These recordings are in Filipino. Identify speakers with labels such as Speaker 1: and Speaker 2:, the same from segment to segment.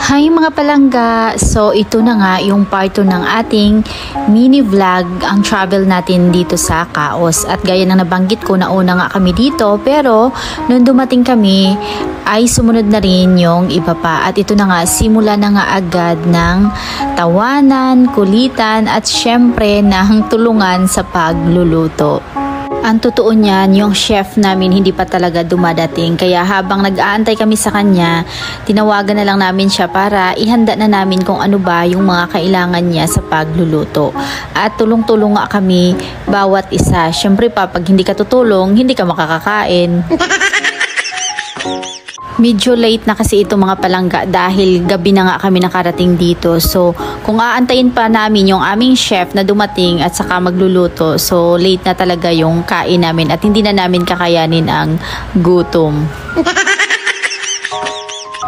Speaker 1: Hi mga palangga! So ito na nga yung part 2 ng ating mini vlog, ang travel natin dito sa Caos. At gaya ng nabanggit ko, nauna nga kami dito, pero nung dumating kami ay sumunod na rin yung iba pa. At ito na nga, simula na nga agad ng tawanan, kulitan at syempre ng tulungan sa pagluluto. Ang totoo niyan, yung chef namin hindi pa talaga dumadating. Kaya habang nag-aantay kami sa kanya, tinawagan na lang namin siya para ihanda na namin kung ano ba yung mga kailangan niya sa pagluluto. At tulong-tulong nga kami bawat isa. Siyempre pa, pag hindi ka tutulong, hindi ka makakakain. Medyo late na kasi ito mga palangga dahil gabi na nga kami nakarating dito. So, kung aantayin pa namin yung aming chef na dumating at saka magluluto, so late na talaga yung kain namin at hindi na namin kakayanin ang gutom.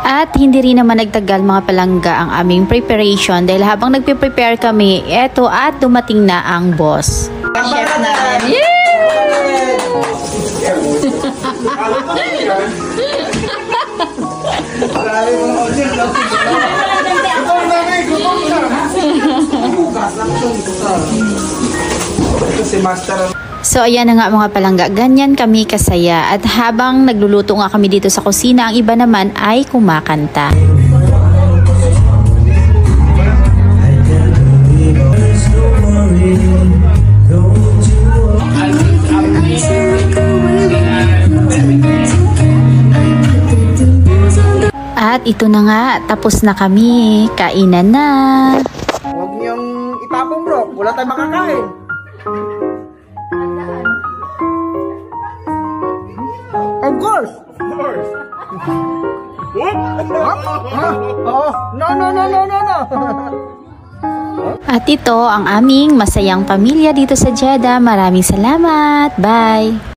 Speaker 1: At hindi rin naman nagtagal mga palangga ang aming preparation dahil habang nagpe-prepare kami, eto at dumating na ang boss. Chef namin. Yay! So ayan na nga mga palangga, ganyan kami kasaya at habang nagluluto nga kami dito sa kusina, ang iba naman ay kumakanta. At ito na nga, tapos na kami, kainan na.
Speaker 2: Huwag niyong itapong bro, wala tayong makakain. Of course! Of course! What? Oh, no.
Speaker 1: At ito ang aming masayang pamilya dito sa Jeddah. Maraming salamat. Bye!